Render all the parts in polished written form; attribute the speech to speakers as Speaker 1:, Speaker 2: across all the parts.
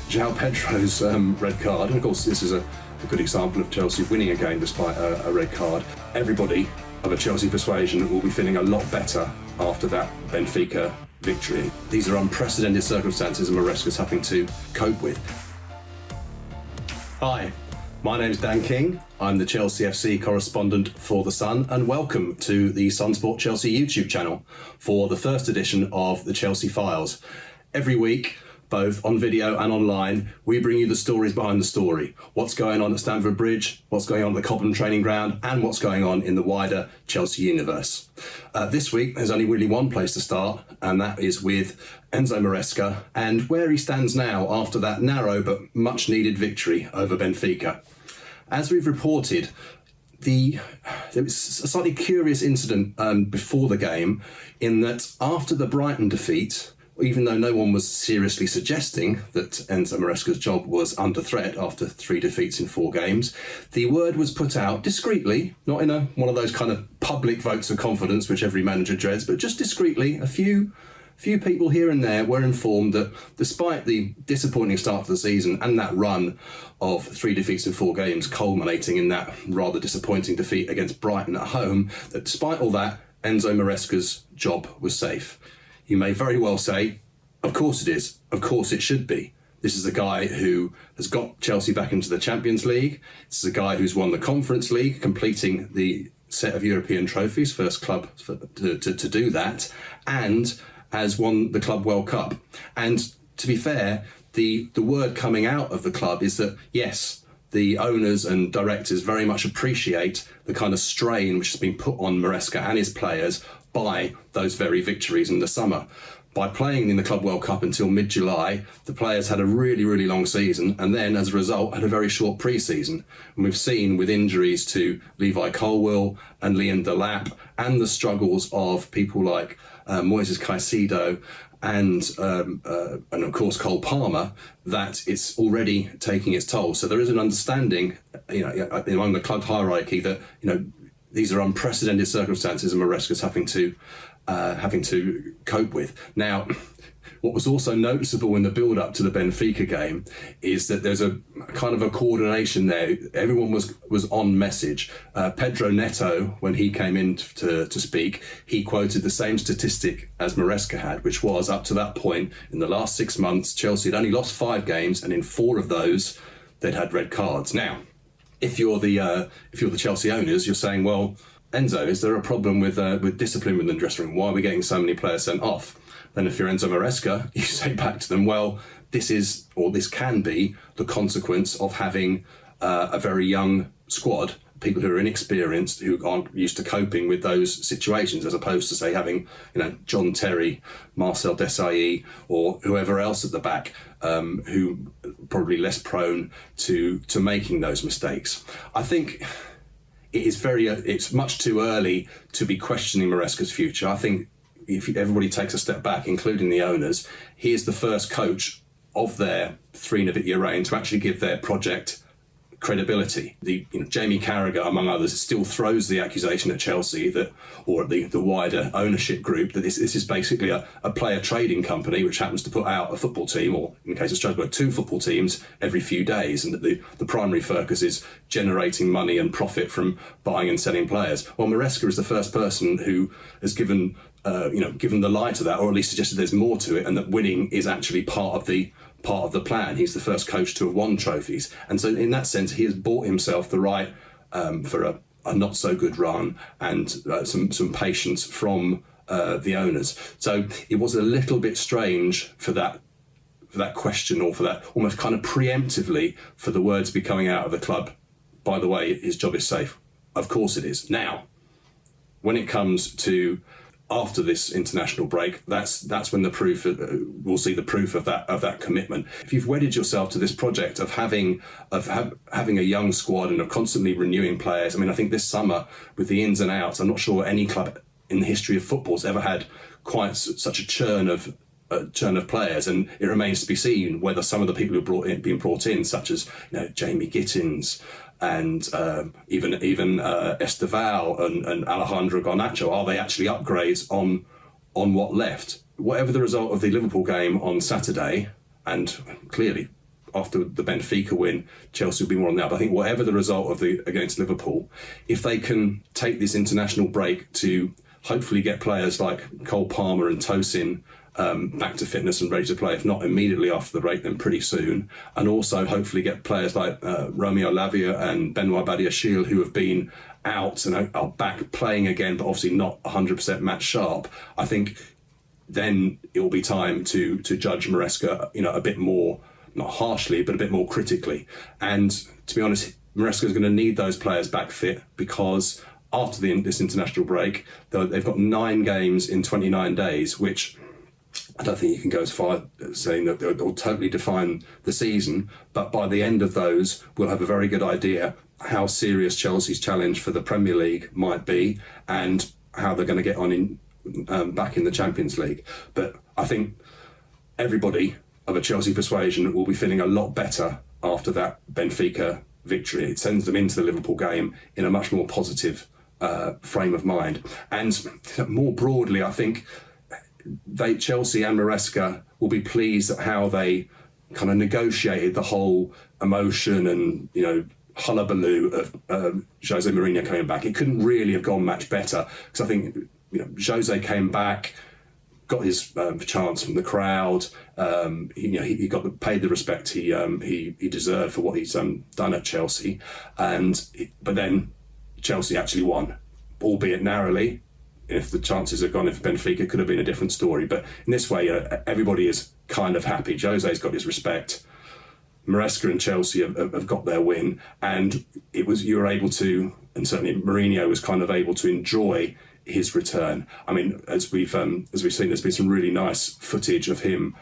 Speaker 1: João Pedro's red card, and of course this is a good example of Chelsea winning a game despite a red card. Everybody of a Chelsea persuasion will be feeling a lot better after that Benfica victory. These are unprecedented circumstances and Maresca's having to cope with. Hi, my name's Dan King. I'm the Chelsea FC correspondent for The Sun, and welcome to the Sunsport Chelsea YouTube channel for the first edition of the Chelsea Files. Every week, both on video and online, we bring you the stories behind the story. What's going on at Stamford Bridge, what's going on at the Cobham training ground, and what's going on in the wider Chelsea universe. This week, there's only really one place to start, and that is with Enzo Maresca, and where he stands now after that narrow but much needed victory over Benfica. As we've reported, there was a slightly curious incident before the game, in that after the Brighton defeat, even though no one was seriously suggesting that Enzo Maresca's job was under threat after 3 defeats in 4 games, the word was put out discreetly, not in one of those kind of public votes of confidence which every manager dreads, but just discreetly. A few people here and there were informed that despite the disappointing start to the season and that run of 3 defeats in 4 games culminating in that rather disappointing defeat against Brighton at home, that despite all that, Enzo Maresca's job was safe. You may very well say, of course it is, of course it should be. This is a guy who has got Chelsea back into the Champions League. This is a guy who's won the Conference League, completing the set of European trophies, first club to do that, and has won the Club World Cup. And to be fair, the word coming out of the club is that, yes, the owners and directors very much appreciate the kind of strain which has been put on Maresca and his players by those very victories in the summer. By playing in the Club World Cup until mid-July, the players had a really, really long season, and then, as a result, had a very short pre-season. And we've seen, with injuries to Levi Colwill and Liam Delap, and the struggles of people like Moises Caicedo and of course Cole Palmer, that it's already taking its toll. So there is an understanding, among the club hierarchy that, these are unprecedented circumstances and Maresca's having to cope with. Now, what was also noticeable in the build-up to the Benfica game is that there's a kind of a coordination there. Everyone was on message. Pedro Neto, when he came in to speak, he quoted the same statistic as Maresca had, which was, up to that point, in the last 6 months, Chelsea had only lost 5 games, and in 4 of those, they'd had red cards. Now, if you're the Chelsea owners, you're saying, well, Enzo, is there a problem with discipline within the dressing room? Why are we getting so many players sent off? Then if you're Enzo Maresca, you say back to them, well, this can be the consequence of having a very young squad, people who are inexperienced, who aren't used to coping with those situations, as opposed to, say, having John Terry, Marcel Desailly, or whoever else at the back, who probably less prone to making those mistakes. I think it's much too early to be questioning Maresca's future. I think if everybody takes a step back, including the owners, he is the first coach of their 3-year reign to actually give their project credibility. Jamie Carragher, among others, still throws the accusation at Chelsea or at the wider ownership group, that this is basically a player trading company which happens to put out a football team, or in the case of Strasbourg, 2 football teams every few days, and that the primary focus is generating money and profit from buying and selling players. Well, Maresca is the first person who has given the lie to that, or at least suggested there's more to it, and that winning is actually part of the plan. He's the first coach to have won trophies, and so in that sense he has bought himself the right for a not so good run and some patience from the owners. So it was a little bit strange for that question, or for that almost kind of preemptively for the words be coming out of the club, by the way, his job is safe. Of course it is. Now, when it comes to after this international break, that's when the proof we'll see the proof of that commitment. If you've wedded yourself to this project of having a young squad and of constantly renewing players, I think this summer with the ins and outs, I'm not sure any club in the history of football has ever had quite such a churn of players, and it remains to be seen whether some of the people who've been brought in, such as Jamie Gittins and even Esteval and Alejandro Garnacho, are they actually upgrades on what left? Whatever the result of the Liverpool game on Saturday, and clearly after the Benfica win, Chelsea will be more on that. But I think whatever the result of against Liverpool, if they can take this international break to hopefully get players like Cole Palmer and Tosin back to fitness and ready to play, if not immediately after the break, then pretty soon. And also hopefully get players like Romeo Lavia and Benoit Badiashile, who have been out and are back playing again, but obviously not 100% match sharp. I think then it will be time to judge Maresca, a bit more, not harshly, but a bit more critically. And to be honest, Maresca is going to need those players back fit, because after this international break, they've got 9 games in 29 days, which I don't think you can go as far as saying that they'll totally define the season. But by the end of those, we'll have a very good idea how serious Chelsea's challenge for the Premier League might be and how they're going to get on back in the Champions League. But I think everybody of a Chelsea persuasion will be feeling a lot better after that Benfica victory. It sends them into the Liverpool game in a much more positive frame of mind. And more broadly, I think Chelsea and Maresca will be pleased at how they kind of negotiated the whole emotion and, hullabaloo of Jose Mourinho coming back. It couldn't really have gone much better, because I think Jose came back, got his chance from the crowd. He got paid the respect he deserved for what he's done at Chelsea, but then Chelsea actually won, albeit narrowly. If the chances had gone if Benfica, it could have been a different story. But in this way, everybody is kind of happy. Jose's got his respect. Maresca and Chelsea have got their win, and you were able to, and certainly Mourinho was kind of able to enjoy his return. I mean, as we've seen, there's been some really nice footage of him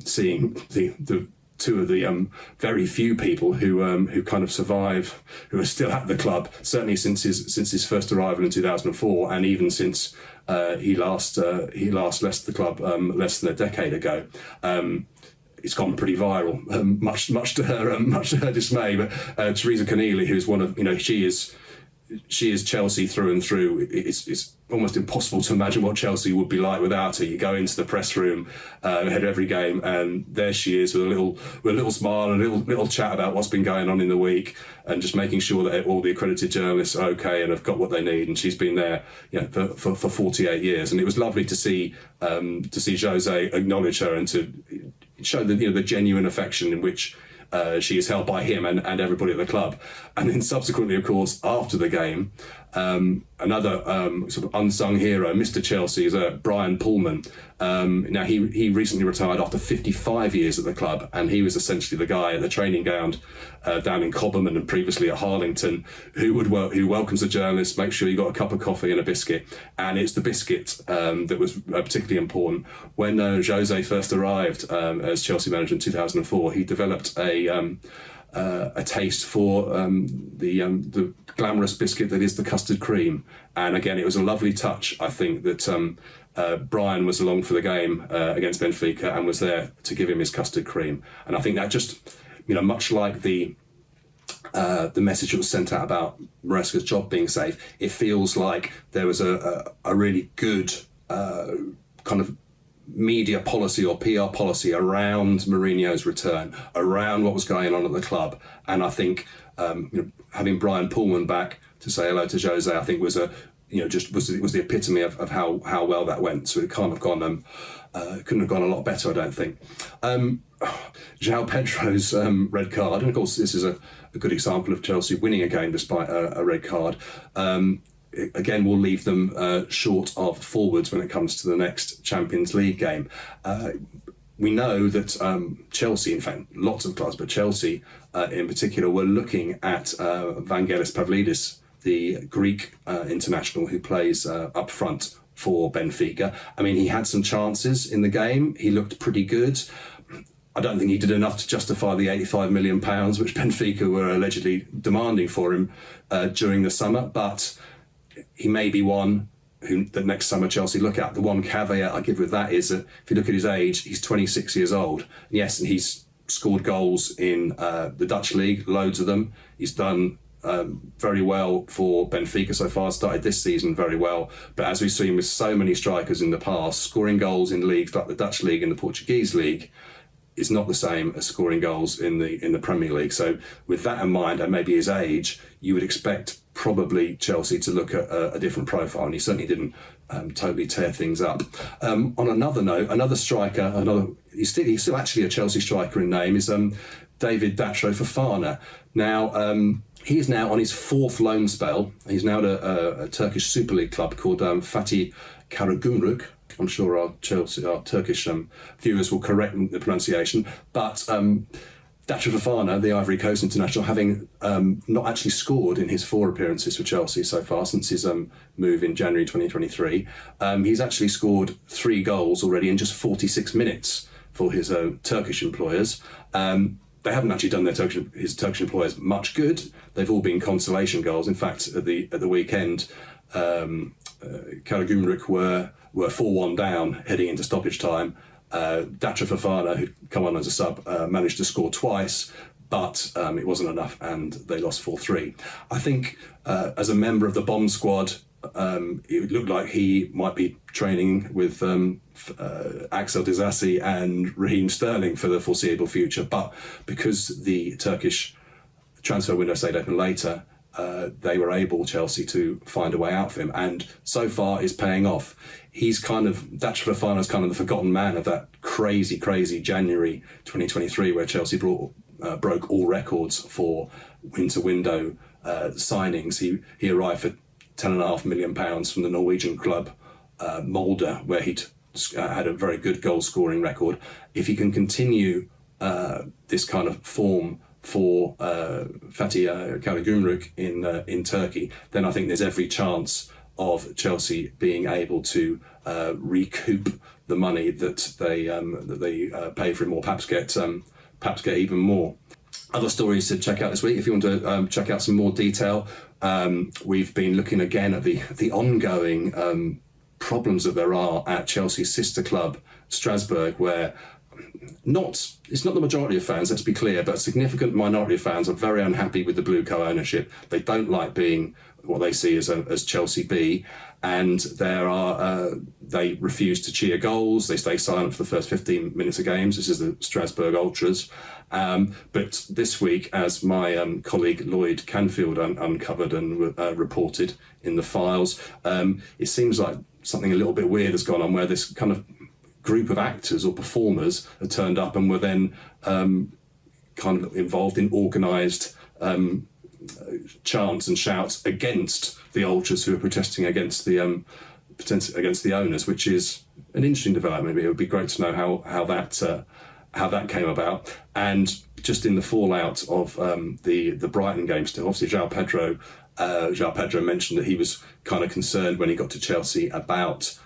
Speaker 1: seeing the two of the very few people who kind of survive, who are still at the club, certainly since his first arrival in 2004, and even since he last left the club less than a decade ago. It's gone pretty viral, much to her dismay. But Teresa Conneely, who's one of she is Chelsea through and through. It's almost impossible to imagine what Chelsea would be like without her. You go into the press room ahead of every game, and there she is with a little smile and a little chat about what's been going on in the week, and just making sure that all the accredited journalists are okay and have got what they need. And she's been there, for 48 years, and it was lovely to see Jose acknowledge her and to show the genuine affection in which she is held by him and everybody at the club. And then subsequently, of course, after the game, another sort of unsung hero, Mr. Chelsea, is Brian Pullman. Now, he recently retired after 55 years at the club, and he was essentially the guy at the training ground down in Cobham and previously at Harlington who welcomes the journalists, makes sure you got a cup of coffee and a biscuit. And it's the biscuit that was particularly important. When Jose first arrived as Chelsea manager in 2004, he developed a taste for the glamorous biscuit that is the custard cream. And again, it was a lovely touch, I think, that Brian was along for the game against Benfica and was there to give him his custard cream. And I think that just, much like the message that was sent out about Maresca's job being safe, it feels like there was a really good kind of media policy or PR policy around Mourinho's return, around what was going on at the club. And I think having Brian Pullman back to say hello to Jose, I think was the epitome of how well that went. So it can't have gone couldn't have gone a lot better, I don't think. João Pedro's red card, and of course this is a good example of Chelsea winning a game despite a red card. Again, will leave them short of forwards when it comes to the next Champions League game. We know that Chelsea, in fact, lots of clubs, but Chelsea in particular, were looking at Vangelis Pavlidis, the Greek international who plays up front for Benfica. I mean, he had some chances in the game. He looked pretty good. I don't think he did enough to justify the £85 million which Benfica were allegedly demanding for him during the summer, but he may be one who the next summer Chelsea look at. The one caveat I give with that is that if you look at his age, he's 26 years old. Yes, and he's scored goals in the Dutch league, loads of them. He's done very well for Benfica so far, started this season very well. But as we've seen with so many strikers in the past, scoring goals in leagues like the Dutch league and the Portuguese league is not the same as scoring goals in the Premier League. So with that in mind, and maybe his age, you would expect probably Chelsea to look at a different profile, and he certainly didn't totally tear things up. On another note, another striker, he's still actually a Chelsea striker in name, is David Datro Fofana. Now, he is now on his fourth loan spell. He's now at a Turkish Super League club called Fatih Karagümrük. I'm sure our Turkish viewers will correct the pronunciation. But Datro Fofana, the Ivory Coast international, having not actually scored in his 4 appearances for Chelsea so far since his move in January 2023, he's actually scored 3 goals already in just 46 minutes for his Turkish employers. They haven't actually done his Turkish employers much good. They've all been consolation goals. In fact, at the weekend, Karagümrük were 4-1 down heading into stoppage time. Datro Fofana, who'd come on as a sub, managed to score twice, but it wasn't enough, and they lost 4-3. I think as a member of the bomb squad, it looked like he might be training with Axel Disasi and Raheem Sterling for the foreseeable future, but because the Turkish transfer window stayed open later, they were able, Chelsea, to find a way out for him, and so far is paying off. Datro Fofana is kind of the forgotten man of that crazy January 2023, where Chelsea broke all records for winter window signings. He arrived for £10.5 million from the Norwegian club Molde, where he'd had a very good goal scoring record. If he can continue this kind of form for Fatih Karagümrük in Turkey, then I think there's every chance of Chelsea being able to recoup the money that they pay for him, or perhaps get even more. Other stories to check out this week, if you want to check out some more detail. We've been looking again at the ongoing problems that there are at Chelsea's sister club, Strasbourg, where it's not the majority of fans, let's be clear, but a significant minority of fans are very unhappy with the blue co-ownership. They don't like being what they see as Chelsea B, and they refuse to cheer goals. They stay silent for the first 15 minutes of games. This is the Strasbourg Ultras. But this week, as my colleague Lloyd Canfield uncovered and reported in the files, it seems like something a little bit weird has gone on, where this kind of group of actors or performers had turned up and were then kind of involved in organised chants and shouts against the ultras who are protesting against the owners, which is an interesting development. It would be great to know how that came about. And just in the fallout of the Brighton game, still obviously João Pedro mentioned that he was kind of concerned when he got to Chelsea about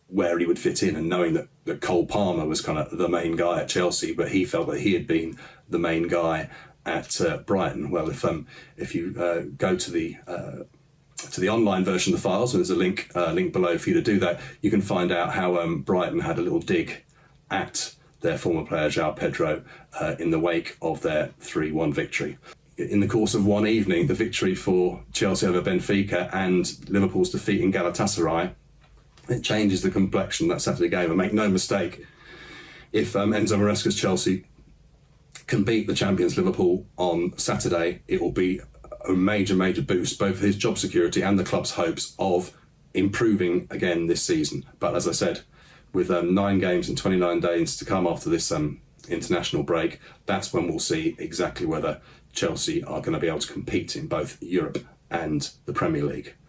Speaker 1: where he would fit in, and knowing that Cole Palmer was kind of the main guy at Chelsea, but he felt that he had been the main guy at Brighton. Well, if you go to the online version of the files, and there's a link below for you to do that, you can find out how Brighton had a little dig at their former player João Pedro in the wake of their 3-1 victory. In the course of one evening, the victory for Chelsea over Benfica and Liverpool's defeat in Galatasaray, it changes the complexion of that Saturday game. And make no mistake, if Enzo Maresca's Chelsea can beat the champions Liverpool on Saturday, it will be a major boost, both for his job security and the club's hopes of improving again this season. But as I said, with 9 games and 29 days to come after this international break, that's when we'll see exactly whether Chelsea are going to be able to compete in both Europe and the Premier League.